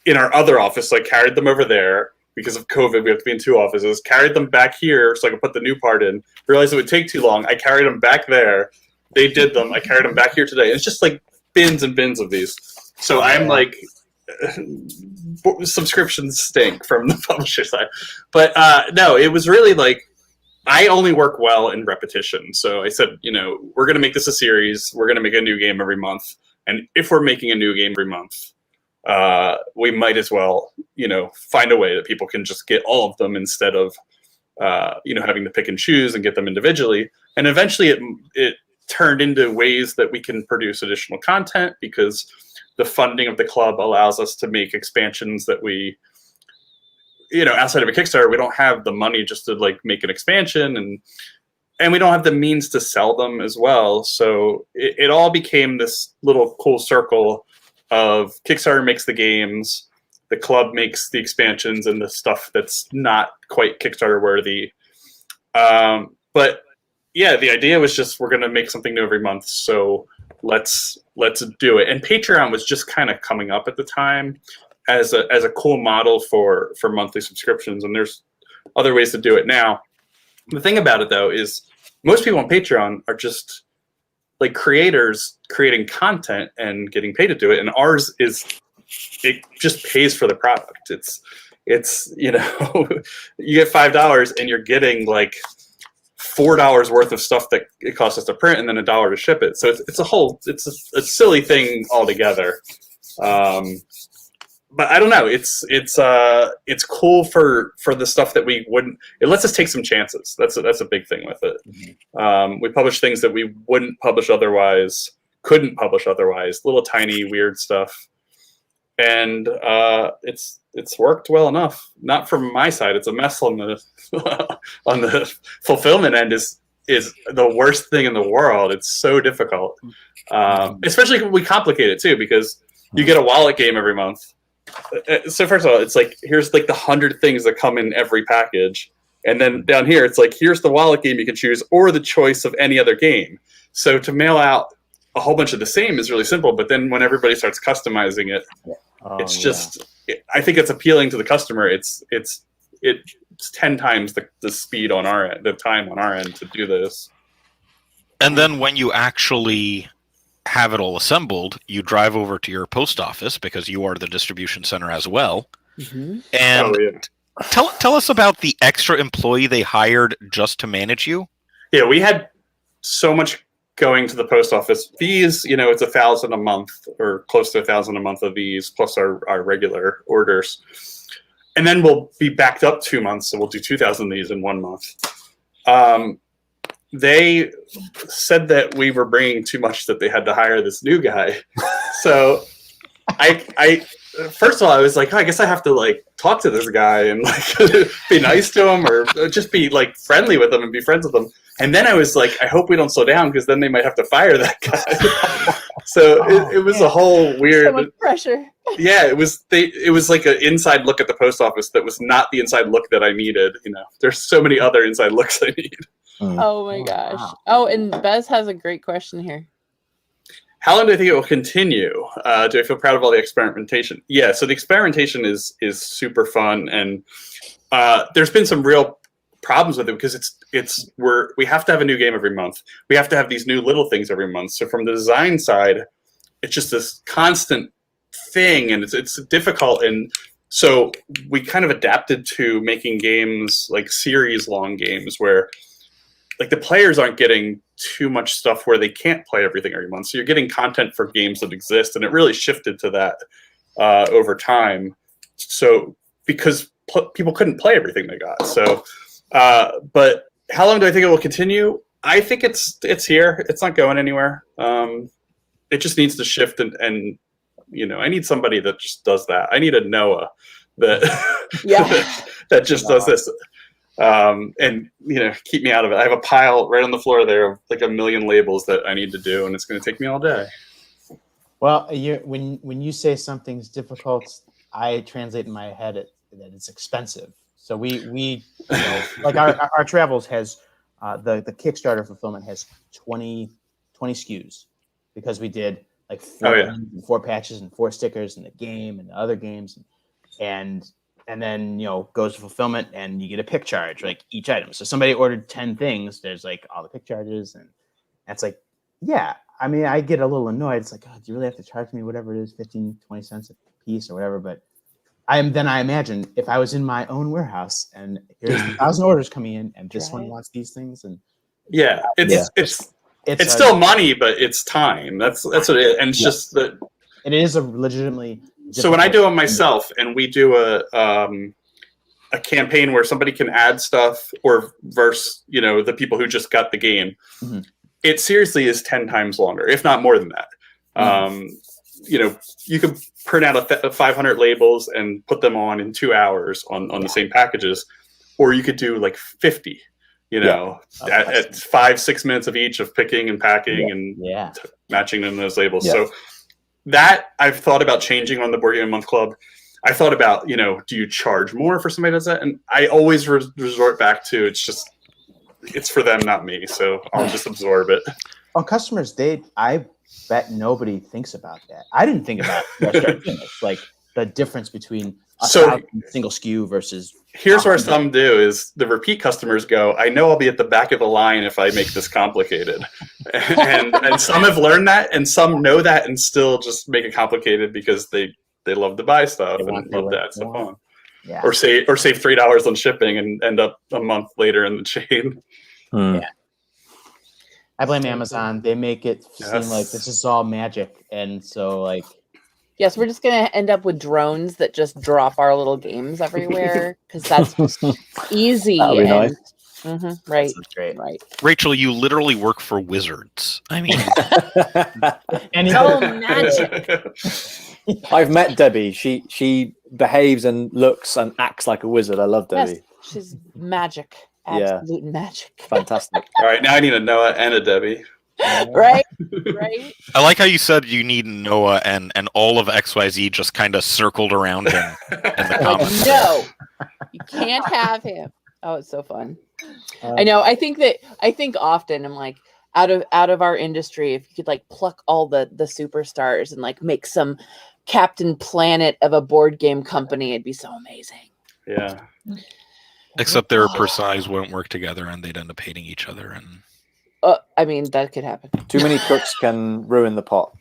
in our other office. So I carried them over there because of COVID. We have to be in 2 offices. Carried them back here so I could put the new part in. Realized it would take too long. I carried them back there. They did them. I carried them back here today. It's just like bins and bins of these. So I'm like. Subscriptions stink from the publisher side, but no, it was really I only work well in repetition. So I said, we're going to make this a series. We're going to make a new game every month, and if we're making a new game every month, we might as well, find a way that people can just get all of them instead of, having to pick and choose and get them individually. And eventually, it turned into ways that we can produce additional content because the funding of the club allows us to make expansions that we, outside of a Kickstarter, we don't have the money just to make an expansion, and we don't have the means to sell them as well. So it all became this little cool circle of Kickstarter makes the games, the club makes the expansions and the stuff that's not quite Kickstarter worthy. But yeah, the idea was just we're going to make something new every month. So let's do it. And Patreon was just kind of coming up at the time as a cool model for monthly subscriptions. And there's other ways to do it now. The thing about it though is most people on Patreon are just creators creating content and getting paid to do it. And ours it just pays for the product. It's you get $5 and you're getting $4 worth of stuff that it costs us to print and then $1 to ship it. So it's a silly thing altogether. But I don't know. It's cool for the stuff that we wouldn't. It lets us take some chances. That's a big thing with it. Mm-hmm. We publish things that we wouldn't publish otherwise, couldn't publish otherwise. Little tiny weird stuff, and it's worked well enough. Not from my side. It's a mess on the on the fulfillment end. Is the worst thing in the world. It's so difficult, especially when we complicate it too, because you get a wallet game every month. So first of all, it's here's the 100 things that come in every package, and then down here it's here's the wallet game you can choose or the choice of any other game. So to mail out a whole bunch of the same is really simple, but then when everybody starts customizing it, it's just I think it's appealing to the customer. It's 10 times the speed on our end, the time on our end to do this. And then when you actually have it all assembled, you drive over to your post office because you are the distribution center as well. Mm-hmm. And tell us about the extra employee they hired just to manage you. Yeah, we had so much going to the post office. Fees, it's $1,000 a month or close to $1,000 a month of these plus our regular orders. And then we'll be backed up 2 months, so we'll do 2,000 of these in 1 month. They said that we were bringing too much, that they had to hire this new guy. So I first of all, I was I guess I have to talk to this guy and be nice to him or just be friendly with him and be friends with him. And then I was I hope we don't slow down because then they might have to fire that guy. So it was a whole weird. So much pressure. Yeah, it was an inside look at the post office that was not the inside look that I needed. There's so many other inside looks I need. Oh my gosh. Oh, and Bez has a great question here. How long do I think it will continue? Do I feel proud of all the experimentation? Yeah, so the experimentation is super fun, and there's been some real problems with it because we have to have a new game every month. We have to have these new little things every month. So from the design side, it's just this constant thing, and it's difficult. And so we kind of adapted to making games like series long games where like the players aren't getting too much stuff where they can't play everything every month. So you're getting content for games that exist, and it really shifted to that over time. So because people couldn't play everything they got. So, but how long do I think it will continue? I think it's here. It's not going anywhere. It just needs to shift, and I need somebody that just does that. I need a Noah that that just does this. And keep me out of it. I have a pile right on the floor there of like 1 million labels that I need to do, and it's going to take me all day. Well, when you say something's difficult, I translate in my head that it's expensive. So we like our travels has the Kickstarter fulfillment has 20 SKUs because we did like 4 patches and 4 stickers in the game and the other games, and then goes to fulfillment and you get a pick charge like each item. So somebody ordered 10 things, there's like all the pick charges, and that's like, yeah. I mean, I get a little annoyed. It's like, oh, do you really have to charge me whatever it is, 15, 20 cents a piece or whatever? But I imagine if I was in my own warehouse and here's 1,000 orders coming in and this one wants these things, and it's still money, but it's time. That's what it is. And it's just that it is a legitimately. So when I do it myself and we do a campaign where somebody can add stuff or versus the people who just got the game, it seriously is 10 times longer, if not more than that. You could print out 500 labels and put them on in 2 hours on the same packages, or you could do like 50. At 5-6 minutes of each of picking and packing and matching in those labels. So that I've thought about changing on the Board Game Month Club. I thought about, do you charge more for somebody who does that? And I always resort back to it's for them, not me. So I'll just absorb it. Well, customers, I bet nobody thinks about that. I didn't think about like the difference between a single SKU versus. Here's where some do is the repeat customers go, I know I'll be at the back of the line if I make this complicated. and some have learned that, and some know that and still just make it complicated because they love to buy stuff and love to add stuff on. Yeah. Or save $3 on shipping and end up a month later in the chain. Yeah. I blame Amazon. They make it seem like this is all magic. And so like yes, we're just going to end up with drones that just drop our little games everywhere because that's just easy. That would be nice. Mm-hmm, right. That's great. Right. Rachel, you literally work for wizards. I mean, magic. I've met Debbie. She behaves and looks and acts like a wizard. I love Debbie. Yes, she's magic. Absolute magic. Fantastic. All right, now I need a Noah and a Debbie. Right. I like how you said you need Noah and all of XYZ just kind of circled around him in the comments. No, you can't have him. Oh, it's so fun. I know. I think often I'm like out of our industry, if you could like pluck all the superstars and like make some Captain Planet of a board game company, it'd be so amazing. Yeah. Except their precise won't work together and they'd end up hating each other. And I mean, that could happen. Too many cooks can ruin the pot.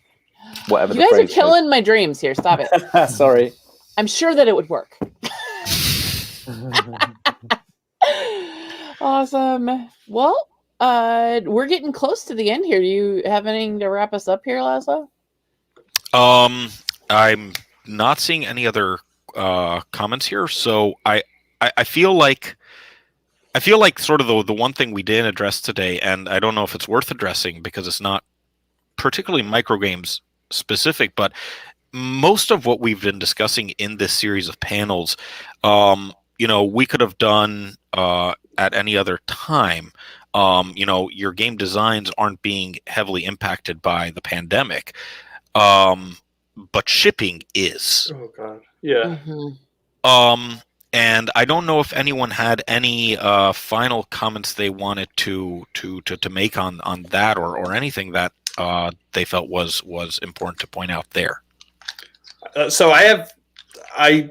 Whatever. You guys are killing my dreams here. Stop it. Sorry. I'm sure that it would work. Awesome. Well, we're getting close to the end here. Do you have anything to wrap us up here, Laszlo? I'm not seeing any other comments here, so I feel like sort of the one thing we didn't address today, and I don't know if it's worth addressing because it's not particularly microgames specific, but most of what we've been discussing in this series of panels, we could have done at any other time. Your game designs aren't being heavily impacted by the pandemic, but shipping is. Oh God, yeah. Mm-hmm. And I don't know if anyone had any final comments they wanted to make on that or anything that they felt was important to point out there. So I have I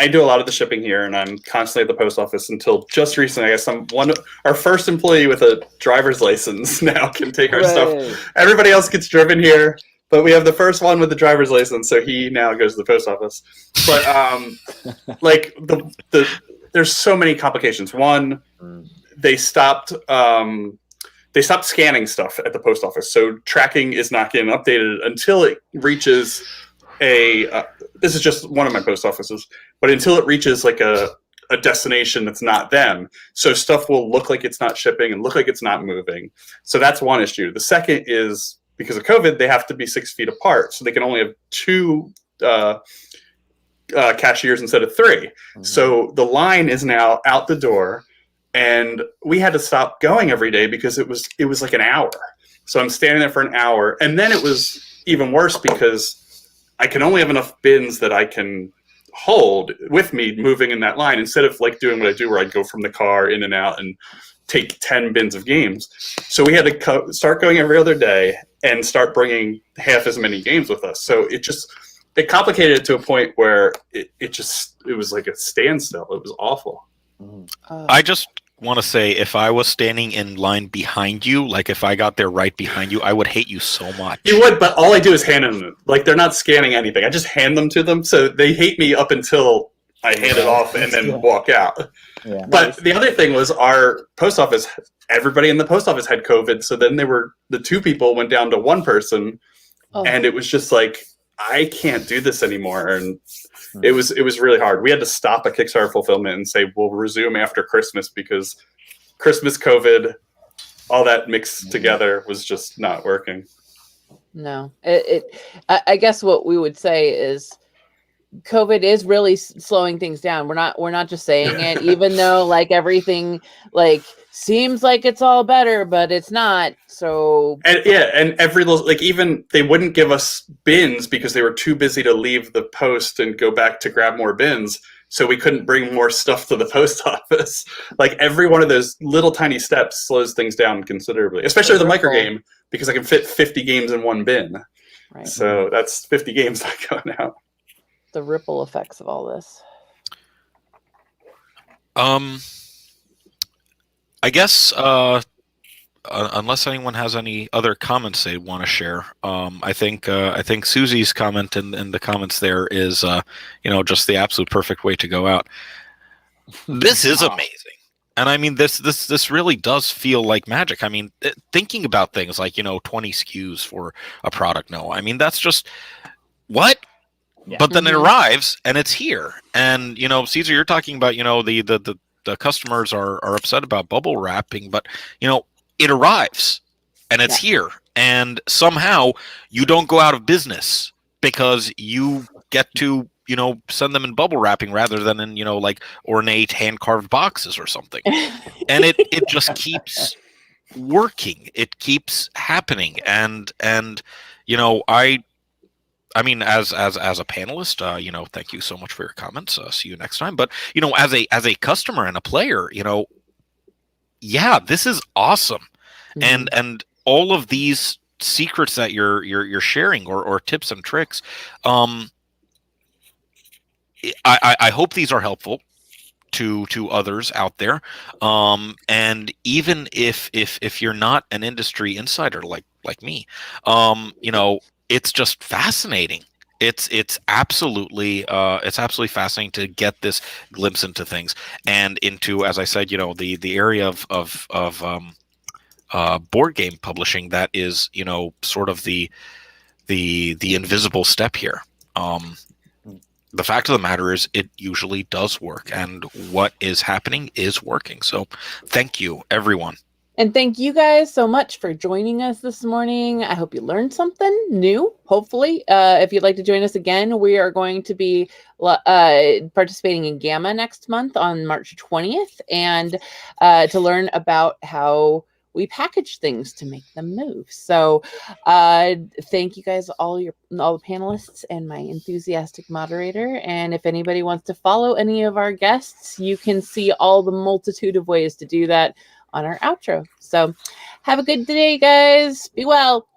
do a lot of the shipping here, and I'm constantly at the post office until just recently. I guess our first employee with a driver's license now can take our stuff. Everybody else gets driven here, but we have the first one with the driver's license, so he now goes to the post office. But like there's so many complications. One, they stopped scanning stuff at the post office, so tracking is not getting updated until it reaches this is just one of my post offices, but until it reaches like a destination that's not them. So stuff will look like it's not shipping and look like it's not moving. So that's one issue. The second is because of COVID, they have to be 6 feet apart. So they can only have 2 cashiers instead of 3. Mm-hmm. So the line is now out the door, and we had to stop going every day because it was like an hour. So I'm standing there for an hour, and then it was even worse because I can only have enough bins that I can hold with me moving in that line, instead of like doing what I do where I'd go from the car in and out and take 10 bins of games. So we had to start going every other day and start bringing half as many games with us. So it complicated it to a point where it was like a standstill. It was awful. I just want to say, if I was standing in line behind you, like if I got there right behind you, I would hate you so much. You would, but all I do is hand them. Like, they're not scanning anything. I just hand them to them, so they hate me up until I hand it off and then walk out. Yeah. But the other thing was, our post office, everybody in the post office had COVID, so then the 2 people went down to 1 person, and it was just like, I can't do this anymore. And it was really hard. We had to stop a Kickstarter fulfillment and say we'll resume after Christmas, because Christmas, COVID, all that mixed together was just not working. No, I guess what we would say is COVID is really slowing things down. We're not just saying it, even though like everything like seems like it's all better, but it's not. So and every little, like, even they wouldn't give us bins because they were too busy to leave the post and go back to grab more bins. So we couldn't bring more stuff to the post office. Like, every one of those little tiny steps slows things down considerably, especially the microgame, because I can fit 50 games in 1 bin. Right. So that's 50 games not going out. The ripple effects of all this. I guess unless anyone has any other comments they want to share, I think Susie's comment in the comments there is just the absolute perfect way to go out. This is amazing. And I mean, this really does feel like magic. I mean, thinking about things like, 20 SKUs for a product. No, I mean, that's just what. Yeah. But then it arrives and it's here. And, Caesar, you're talking about, the customers are upset about bubble wrapping, but, it arrives and it's here. And somehow you don't go out of business because you get to, send them in bubble wrapping rather than in, like ornate hand-carved boxes or something. And it just keeps working. It keeps happening. And I mean, as a panelist, thank you so much for your comments. See you next time. But as a customer and a player, this is awesome, and all of these secrets that you're sharing or tips and tricks, I hope these are helpful to others out there. And even if you're not an industry insider like me, it's just fascinating. It's absolutely fascinating to get this glimpse into things and into, as I said, the area of board game publishing that is sort of the invisible step here. The fact of the matter is, it usually does work, and what is happening is working. So, thank you, everyone. And thank you guys so much for joining us this morning. I hope you learned something new, hopefully. If you'd like to join us again, we are going to be participating in Gamma next month on March 20th, and to learn about how we package things to make them move. So thank you guys, all the panelists and my enthusiastic moderator. And if anybody wants to follow any of our guests, you can see all the multitude of ways to do that on our outro. So have a good day, guys. Be well.